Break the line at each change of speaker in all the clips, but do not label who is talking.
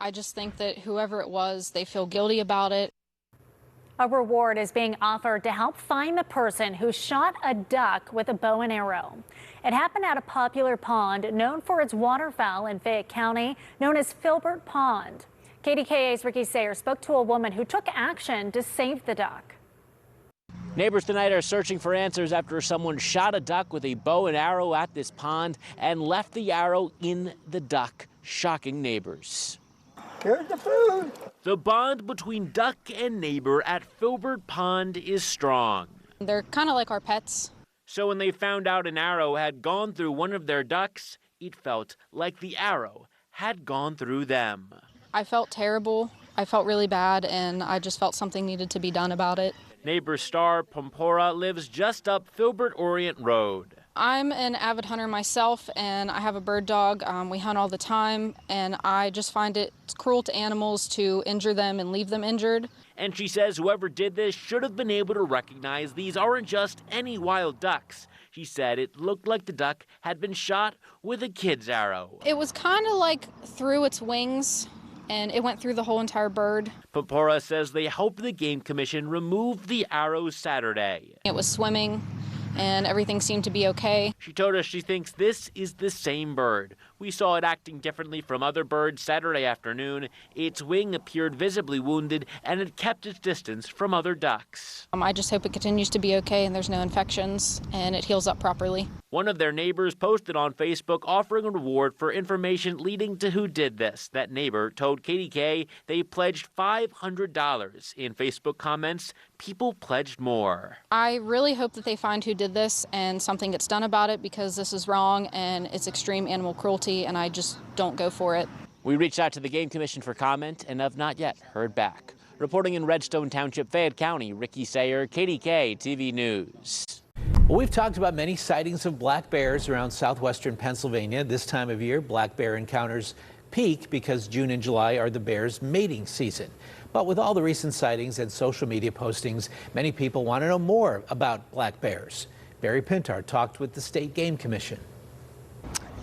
I just think that whoever it was, they feel guilty about it.
A reward is being offered to help find the person who shot a duck with a bow and arrow. It happened at a popular pond known for its waterfowl in Fayette County, known as Filbert Pond. KDKA's Ricky Sayer spoke to a woman who took action to save the duck.
Neighbors tonight are searching for answers after someone shot a duck with a bow and arrow at this pond and left the arrow in the duck, shocking neighbors.
Here's the food.
The bond between duck and neighbor at Filbert Pond is strong.
They're kind of like our pets.
So when they found out an arrow had gone through one of their ducks, it felt like the arrow had gone through them.
I felt terrible. I felt really bad, and I just felt something needed to be done about it.
Neighbor Star Pompora lives just up Filbert Orient Road.
I'm an avid hunter myself, and I have a bird dog. We hunt all the time, and I just find it cruel to animals to injure them and leave them injured.
And she says whoever did this should have been able to recognize these aren't just any wild ducks. She said it looked like the duck had been shot with a kid's arrow.
It was kind of like through its wings, and it went through the whole entire bird.
Pompora says they hope the Game Commission removed the arrow Saturday.
It was swimming, and everything seemed to be okay.
She told us she thinks this is the same bird. We saw it acting differently from other birds Saturday afternoon. Its wing appeared visibly wounded, and it kept its distance from other ducks.
I just hope it continues to be okay and there's no infections and it heals up properly.
One of their neighbors posted on Facebook offering a reward for information leading to who did this. That neighbor told KDKA they pledged $500. In Facebook comments, people pledged more.
I really hope that they find who did this and something gets done about it, because this is wrong and it's extreme animal cruelty, and I just don't go for it.
We reached out to the Game Commission for comment and have not yet heard back. Reporting in Redstone Township, Fayette County, Ricky Sayer, KDKA-TV News.
Well, we've talked about many sightings of black bears around southwestern Pennsylvania. This time of year, black bear encounters peak because June and July are the bears' mating season. But with all the recent sightings and social media postings, many people want to know more about black bears. Barry Pintar talked with the State Game Commission.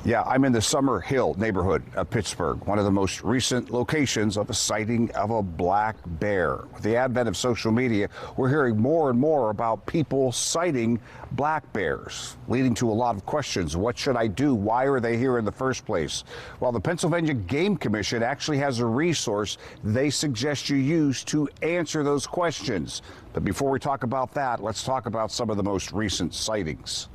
Yeah, I'm in the Summer Hill neighborhood of Pittsburgh, one of the most recent locations of a sighting of a black bear. With the advent of social media, we're hearing more and more about people sighting black bears, leading to a lot of questions. What should I do? Why are they here in the first place? Well, the Pennsylvania Game Commission actually has a resource they suggest you use to answer those questions. But before we talk about that, let's talk about some of the most recent sightings.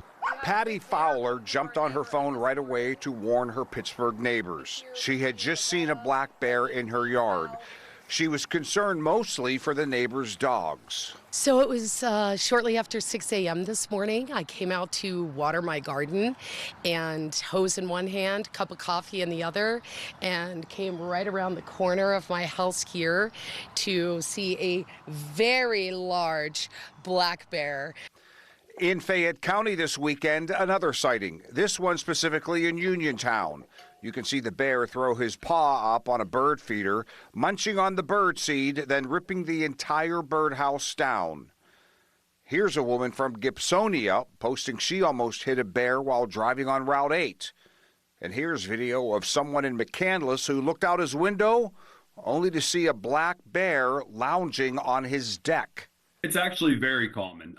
Patty Fowler jumped on her phone right away to warn her Pittsburgh neighbors. She had just seen a black bear in her yard. She was concerned mostly for the neighbors' dogs.
So it was shortly after 6 a.m. this morning. I came out to water my garden, and hose in one hand, cup of coffee in the other, and came right around the corner of my house here to see a very large black bear.
In Fayette County this weekend, another sighting, this one specifically in Uniontown. You can see the bear throw his paw up on a bird feeder, munching on the bird seed, then ripping the entire birdhouse down. Here's a woman from Gibsonia posting she almost hit a bear while driving on Route 8. And here's video of someone in McCandless who looked out his window only to see a black bear lounging on his deck.
It's actually very common.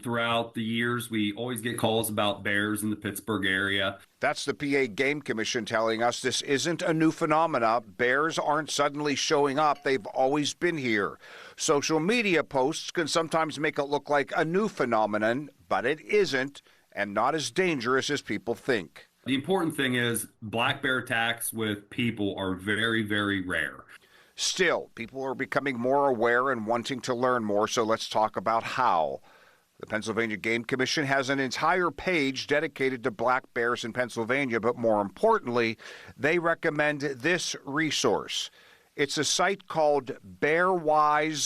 Throughout the years, we always get calls about bears in the Pittsburgh area.
That's the PA Game Commission telling us this isn't a new phenomena. Bears aren't suddenly showing up. They've always been here. Social media posts can sometimes make it look like a new phenomenon, but it isn't, and not as dangerous as people think.
The important thing is black bear attacks with people are very, very rare.
Still, people are becoming more aware and wanting to learn more, so let's talk about how. The Pennsylvania Game Commission has an entire page dedicated to black bears in Pennsylvania, but more importantly, they recommend this resource. It's a site called bearwise.org.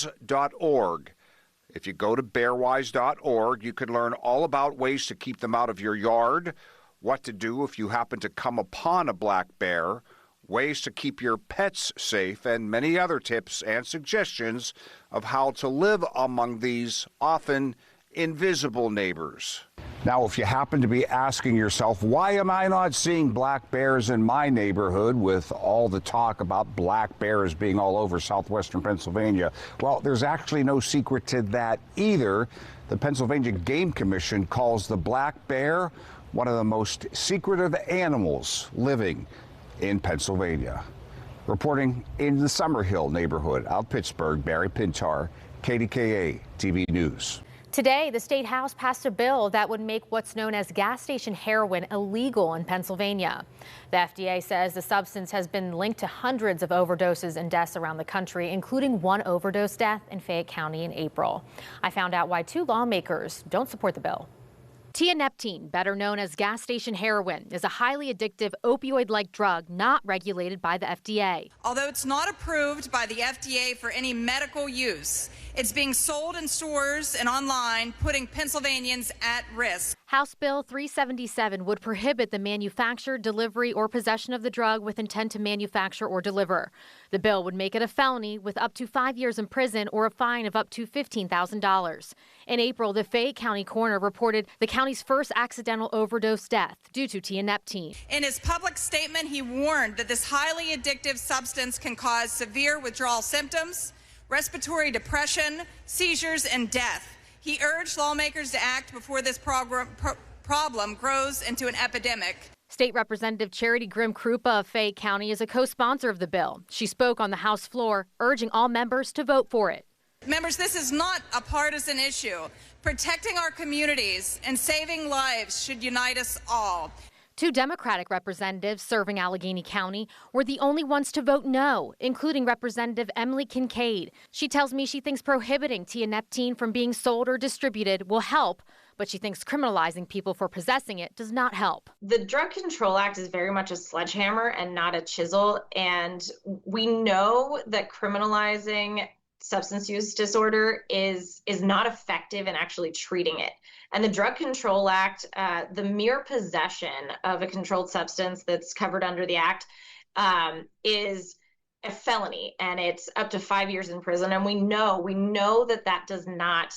If you go to bearwise.org, you can learn all about ways to keep them out of your yard, what to do if you happen to come upon a black bear, ways to keep your pets safe, and many other tips and suggestions of how to live among these often invisible neighbors. Now, if you happen to be asking yourself, why am I not seeing black bears in my neighborhood with all the talk about black bears being all over southwestern Pennsylvania? Well, there's actually no secret to that either. The Pennsylvania Game Commission calls the black bear one of the most secretive animals living in Pennsylvania. Reporting in the Summerhill neighborhood of Pittsburgh, Barry Pintar, KDKA-TV News.
Today, the state house passed a bill that would make what's known as gas station heroin illegal in Pennsylvania. The FDA says the substance has been linked to hundreds of overdoses and deaths around the country, including one overdose death in Fayette County in April. I found out why two lawmakers don't support the bill. Tianeptine, better known as gas station heroin, is a highly addictive opioid-like drug not regulated by the FDA.
Although it's not approved by the FDA for any medical use, it's being sold in stores and online, putting Pennsylvanians at risk.
House Bill 377 would prohibit the manufacture, delivery, or possession of the drug with intent to manufacture or deliver. The bill would make it a felony with up to 5 years in prison or a fine of up to $15,000. In April, the Fayette County coroner reported the county's first accidental overdose death due to tianeptine.
In his public statement, he warned that this highly addictive substance can cause severe withdrawal symptoms, respiratory depression, seizures, and death. He urged lawmakers to act before this problem grows into an epidemic.
State Representative Charity Grimm-Krupa of Fayette County is a co-sponsor of the bill. She spoke on the House floor, urging all members to vote for it.
Members, this is not a partisan issue. Protecting our communities and saving lives should unite us all.
Two Democratic representatives serving Allegheny County were the only ones to vote no, including Representative Emily Kincaid. She tells me she thinks prohibiting tianeptine from being sold or distributed will help, but she thinks criminalizing people for possessing it does not help.
The Drug Control Act is very much a sledgehammer and not a chisel, and we know that criminalizing substance use disorder is not effective in actually treating it. And the Drug Control Act, the mere possession of a controlled substance that's covered under the act is a felony, and it's up to 5 years in prison. And we know that that does not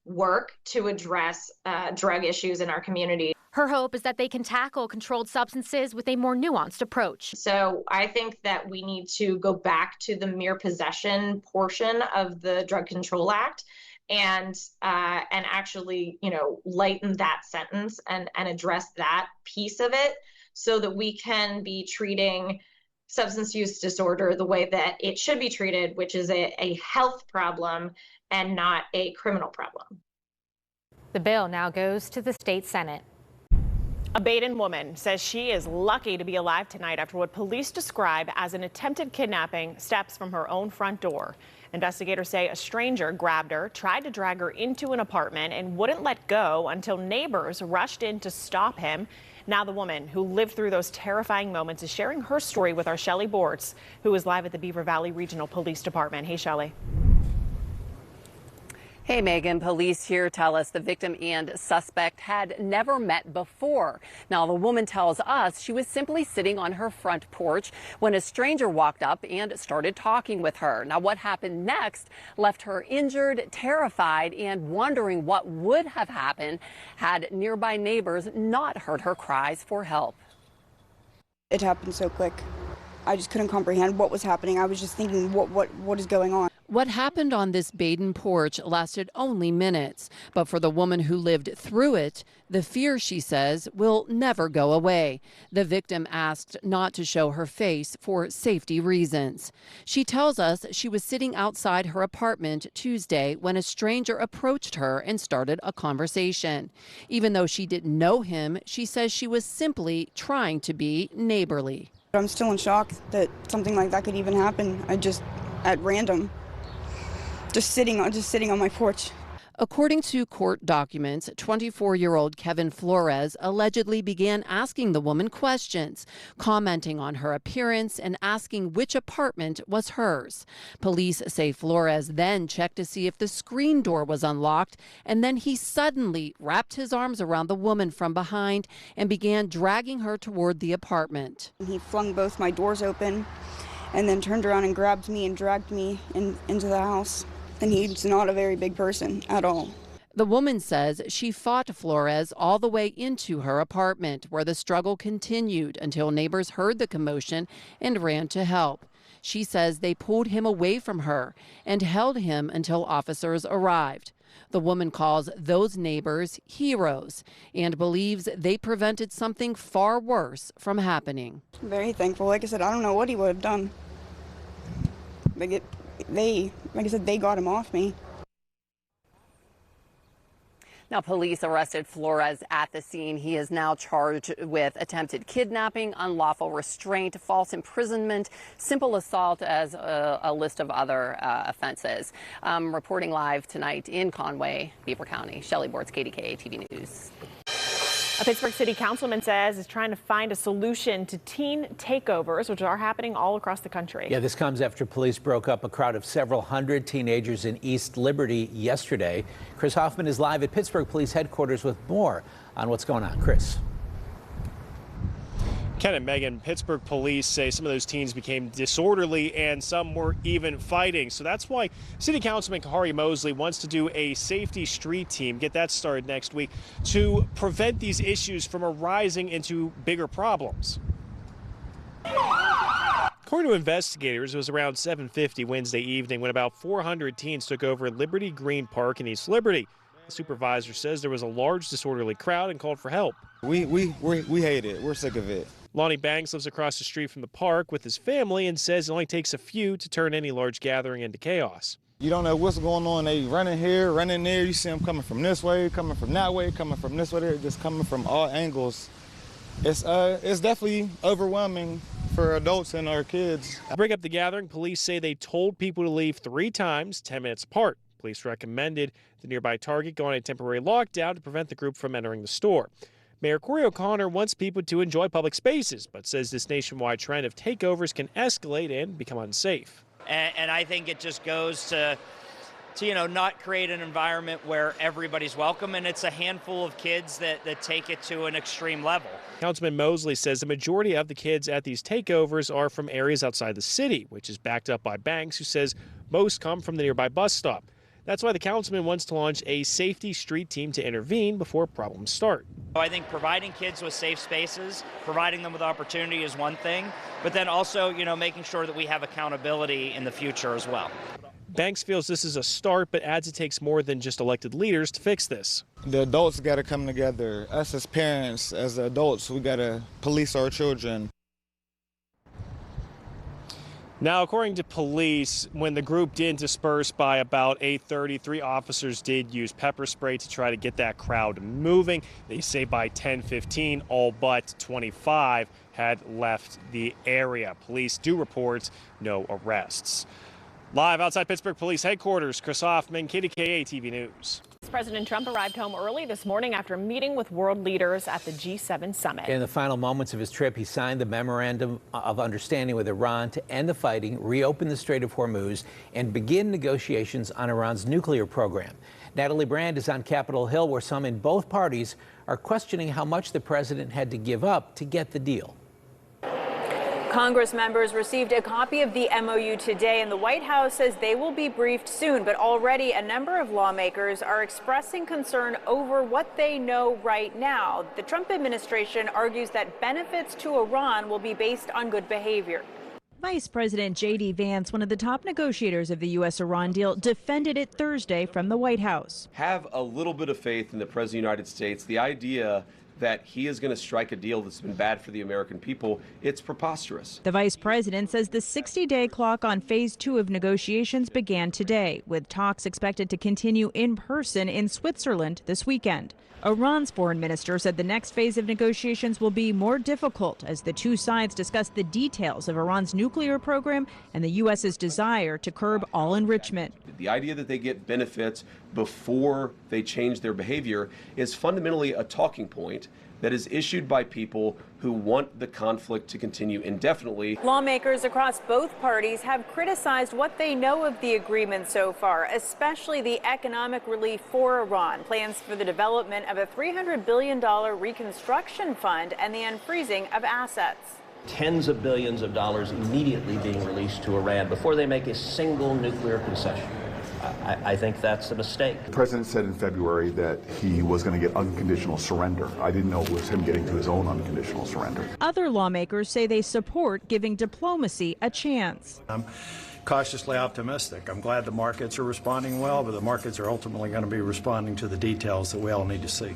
work to address drug issues in our community.
Her hope is that they can tackle controlled substances with a more nuanced approach.
So I think that we need to go back to the mere possession portion of the Drug Control Act and actually, lighten that sentence and address that piece of it so that we can be treating substance use disorder the way that it should be treated, which is a health problem and not a criminal problem.
The bill now goes to the state Senate.
A Baden woman says she is lucky to be alive tonight after what police describe as an attempted kidnapping steps from her own front door. Investigators say a stranger grabbed her, tried to drag her into an apartment, and wouldn't let go until neighbors rushed in to stop him. Now the woman who lived through those terrifying moments is sharing her story with our Shelley Bortz, who is live at the Beaver Valley Regional Police Department. Hey, Shelley.
Hey, Megan, police here tell us the victim and suspect had never met before. Now, the woman tells us she was simply sitting on her front porch when a stranger walked up and started talking with her. Now, what happened next left her injured, terrified, and wondering what would have happened had nearby neighbors not heard her cries for help.
It happened so quick. I just couldn't comprehend what was happening. I was just thinking, what is going on?
What happened on this Baden porch lasted only minutes, but for the woman who lived through it, the fear, she says, will never go away. The victim asked not to show her face for safety reasons. She tells us she was sitting outside her apartment Tuesday when a stranger approached her and started a conversation. Even though she didn't know him, she says she was simply trying to be neighborly.
I'm still in shock that something like that could even happen. At random. Just sitting on my porch.
According to court documents, 24-year-old Kevin Flores allegedly began asking the woman questions, commenting on her appearance and asking which apartment was hers. Police say Flores then checked to see if the screen door was unlocked, and then he suddenly wrapped his arms around the woman from behind and began dragging her toward the apartment.
He flung both my doors open and then turned around and grabbed me and dragged me into the house. And he's not a very big person at all.
The woman says she fought Flores all the way into her apartment, where the struggle continued until neighbors heard the commotion and ran to help. She says they pulled him away from her and held him until officers arrived. The woman calls those neighbors heroes and believes they prevented something far worse from happening.
Very thankful. Like I said, I don't know what he would have done. Like I said, they got him off me.
Now, police arrested Flores at the scene. He is now charged with attempted kidnapping, unlawful restraint, false imprisonment, simple assault, as a list of other offenses. Reporting live tonight in Conway, Beaver County. Shelley Boards, KDKA-TV News.
A Pittsburgh city councilman says is trying to find a solution to teen takeovers, which are happening all across the country.
Yeah, this comes after police broke up a crowd of several hundred teenagers in East Liberty yesterday. Chris Hoffman is live at Pittsburgh Police Headquarters with more on what's going on. Chris.
Ken and Megan, Pittsburgh police say some of those teens became disorderly and some were even fighting. So that's why City Councilman Kahari Mosley wants to do a safety street team, get that started next week, to prevent these issues from arising into bigger problems. According to investigators, it was around 7:50 Wednesday evening when about 400 teens took over Liberty Green Park in East Liberty. The supervisor says there was a large disorderly crowd and called for help.
We hate it. We're sick of it.
Lonnie Banks lives across the street from the park with his family and says it only takes a few to turn any large gathering into chaos.
You don't know what's going on. They running here, running there. You see them coming from this way, coming from that way, coming from this way. They're just coming from all angles. It's definitely overwhelming for adults and our kids.
To break up the gathering, police say they told people to leave 3 times, 10 minutes apart. Police recommended the nearby Target go on a temporary lockdown to prevent the group from entering the store. Mayor Corey O'Connor wants people to enjoy public spaces, but says this nationwide trend of takeovers can escalate and become unsafe.
And I think it just goes to not create an environment where everybody's welcome, and it's a handful of kids that take it to an extreme level.
Councilman Mosley says the majority of the kids at these takeovers are from areas outside the city, which is backed up by Banks, who says most come from the nearby bus stop. That's why the councilman wants to launch a safety street team to intervene before problems start.
I think providing kids with safe spaces, providing them with opportunity is one thing, but then also, making sure that we have accountability in the future as well.
Banks feels this is a start, but adds it takes more than just elected leaders to fix this.
The adults got to come together. Us as parents, as adults, we got to police our children.
Now, according to police, when the group did disperse by about 8:30, 3 officers did use pepper spray to try to get that crowd moving. They say by 10:15, all but 25 had left the area. Police do report no arrests. Live outside Pittsburgh Police Headquarters, Chris Hoffman, KDKA-TV News.
President Trump arrived home early this morning after meeting with world leaders at the G7 summit.
In the final moments of his trip, he signed the memorandum of understanding with Iran to end the fighting, reopen the Strait of Hormuz, and begin negotiations on Iran's nuclear program. Natalie Brand is on Capitol Hill, where some in both parties are questioning how much the president had to give up to get the deal.
Congress members received a copy of the MOU today, and the White House says they will be briefed soon. But already a number of lawmakers are expressing concern over what they know right now. The Trump administration argues that benefits to Iran will be based on good behavior.
Vice President J.D. Vance, one of the top negotiators of the U.S.-Iran deal, defended it Thursday from the White House.
Have a little bit of faith in the President of the United States. The idea that he is going to strike a deal that's been bad for the American people, it's preposterous.
The vice president says the 60-day clock on phase 2 of negotiations began today, with talks expected to continue in person in Switzerland this weekend. Iran's foreign minister said the next phase of negotiations will be more difficult as the two sides discuss the details of Iran's nuclear program and the U.S.'s desire to curb all enrichment.
The idea that they get benefits before they change their behavior is fundamentally a talking point that is issued by people who want the conflict to continue indefinitely.
Lawmakers across both parties have criticized what they know of the agreement so far, especially the economic relief for Iran, plans for the development of a $300 billion reconstruction fund, and the unfreezing of assets.
Tens of billions of dollars immediately being released to Iran before they make a single nuclear concession. I think that's a mistake.
The president said in February that he was going to get unconditional surrender. I didn't know it was him getting to his own unconditional surrender.
Other lawmakers say they support giving diplomacy a chance.
I'm cautiously optimistic. I'm glad the markets are responding well, but the markets are ultimately going to be responding to the details that we all need to see.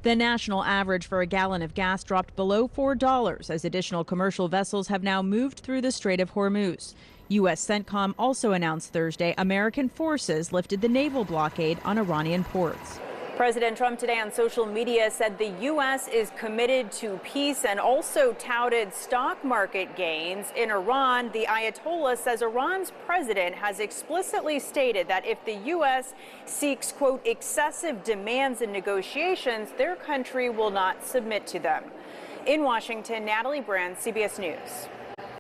The national average for a gallon of gas dropped below $4 as additional commercial vessels have now moved through the Strait of Hormuz. U.S. CENTCOM also announced Thursday American forces lifted the naval blockade on Iranian ports.
President Trump today on social media said the U.S. is committed to peace and also touted stock market gains. In Iran, the Ayatollah says Iran's president has explicitly stated that if the U.S. seeks, quote, excessive demands in negotiations, their country will not submit to them. In Washington, Natalie Brand, CBS News.